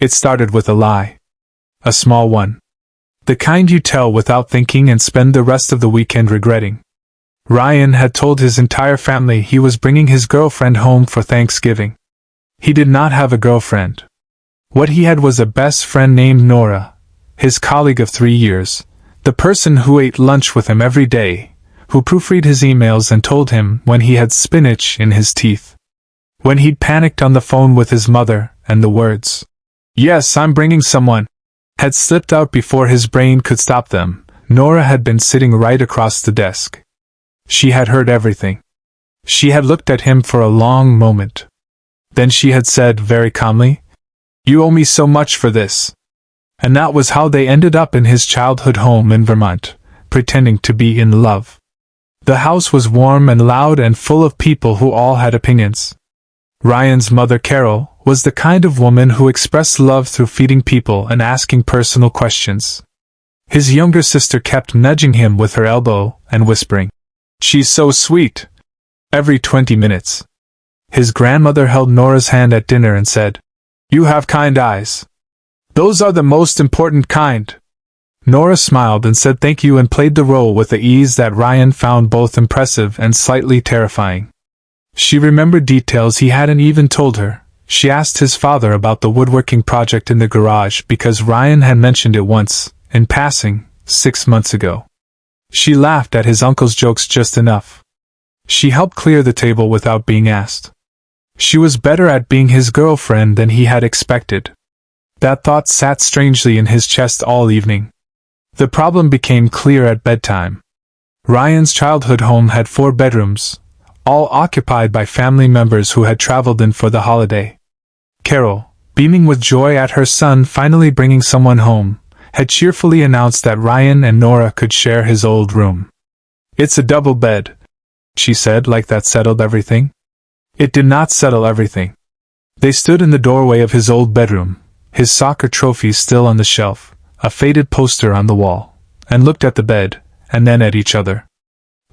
It started with a lie. A small one. The kind you tell without thinking and spend the rest of the weekend regretting. Ryan had told his entire family he was bringing his girlfriend home for Thanksgiving. He did not have a girlfriend. What he had was a best friend named Nora, his colleague of 3 years, the person who ate lunch with him every day, who proofread his emails and told him when he had spinach in his teeth. When he'd panicked on the phone with his mother, and the words, "Yes, I'm bringing someone," had slipped out before his brain could stop them, Nora had been sitting right across the desk. She had heard everything. She had looked at him for a long moment. Then she had said very calmly, "You owe me so much for this." And that was how they ended up in his childhood home in Vermont, pretending to be in love. The house was warm and loud and full of people who all had opinions. Ryan's mother, Carol, was the kind of woman who expressed love through feeding people and asking personal questions. His younger sister kept nudging him with her elbow and whispering, "She's so sweet," every 20 minutes. His grandmother held Nora's hand at dinner and said, "You have kind eyes. Those are the most important kind." Nora smiled and said thank you and played the role with the ease that Ryan found both impressive and slightly terrifying. She remembered details he hadn't even told her. She asked his father about the woodworking project in the garage because Ryan had mentioned it once, in passing, 6 months ago. She laughed at his uncle's jokes just enough. She helped clear the table without being asked. She was better at being his girlfriend than he had expected. That thought sat strangely in his chest all evening. The problem became clear at bedtime. Ryan's childhood home had 4 bedrooms, all occupied by family members who had traveled in for the holiday. Carol, beaming with joy at her son finally bringing someone home, had cheerfully announced that Ryan and Nora could share his old room. "It's a double bed," she said, like that settled everything. It did not settle everything. They stood in the doorway of his old bedroom, his soccer trophies still on the shelf, a faded poster on the wall, and looked at the bed, and then at each other.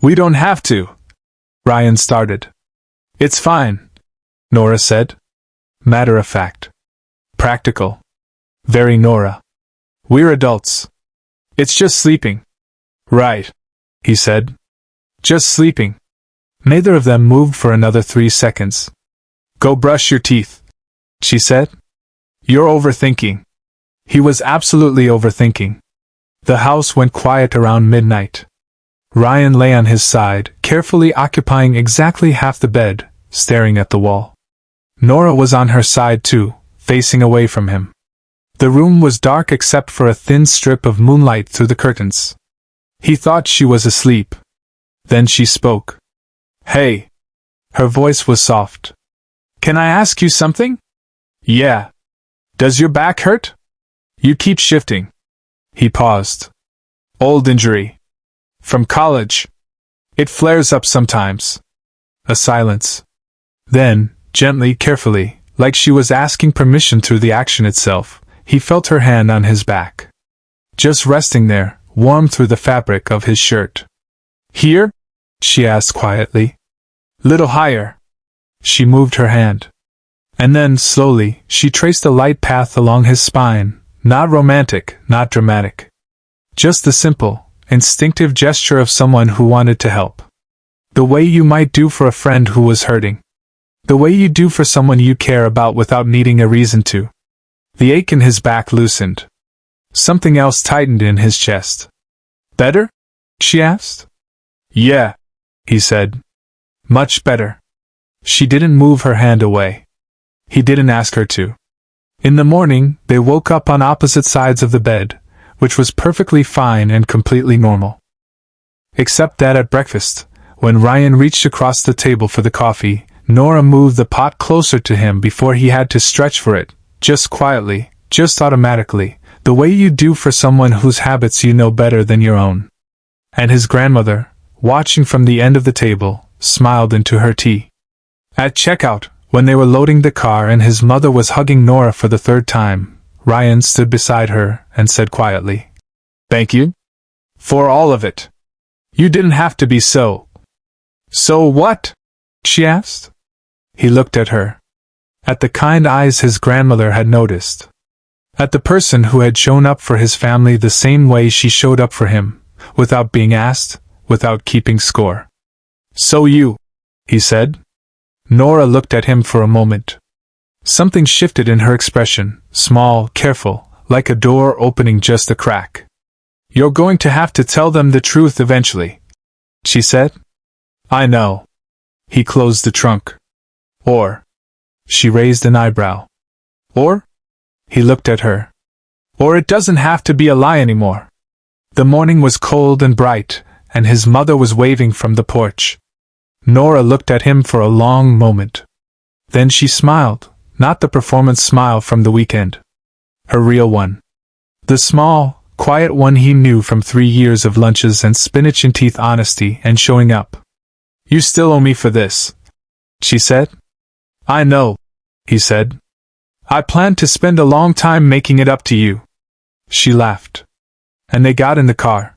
"We don't have to," Ryan started. "It's fine," Nora said. Matter of fact. Practical. Very Nora. "We're adults. It's just sleeping." "Right," he said. "Just sleeping." Neither of them moved for another 3 seconds. "Go brush your teeth," she said. "You're overthinking." He was absolutely overthinking. The house went quiet around midnight. Ryan lay on his side, carefully occupying exactly half the bed, staring at the wall. Nora was on her side too, facing away from him. The room was dark except for a thin strip of moonlight through the curtains. He thought she was asleep. Then she spoke. "Hey." Her voice was soft. "Can I ask you something?" "Yeah." "Does your back hurt? You keep shifting." He paused. "Old injury. From college. It flares up sometimes." A silence. Then, gently, carefully, like she was asking permission through the action itself, he felt her hand on his back. Just resting there, warm through the fabric of his shirt. "Here?" she asked quietly. "Little higher." She moved her hand. And then, slowly, she traced a light path along his spine, not romantic, not dramatic. Just the simple, instinctive gesture of someone who wanted to help. The way you might do for a friend who was hurting. The way you do for someone you care about without needing a reason to. The ache in his back loosened. Something else tightened in his chest. "Better?" she asked. "Yeah," he said. "Much better." She didn't move her hand away. He didn't ask her to. In the morning, they woke up on opposite sides of the bed, which was perfectly fine and completely normal. Except that at breakfast, when Ryan reached across the table for the coffee, Nora moved the pot closer to him before he had to stretch for it, just quietly, just automatically, the way you do for someone whose habits you know better than your own. And his grandmother, watching from the end of the table, smiled into her tea. At checkout, when they were loading the car and his mother was hugging Nora for the 3rd time, Ryan stood beside her and said quietly, "Thank you. For all of it. You didn't have to be so." "So what?" she asked. He looked at her. At the kind eyes his grandmother had noticed. At the person who had shown up for his family the same way she showed up for him, without being asked, without keeping score. "So you," he said. Nora looked at him for a moment. Something shifted in her expression, small, careful, like a door opening just a crack. "You're going to have to tell them the truth eventually," she said. "I know." He closed the trunk. "Or?" She raised an eyebrow. "Or?" He looked at her. "Or it doesn't have to be a lie anymore." The morning was cold and bright, and his mother was waving from the porch. Nora looked at him for a long moment. Then she smiled, not the performance smile from the weekend. Her real one. The small, quiet one he knew from 3 years of lunches and spinach-and-teeth honesty and showing up. "You still owe me for this," she said. "I know," he said. "I planned to spend a long time making it up to you." She laughed. And they got in the car.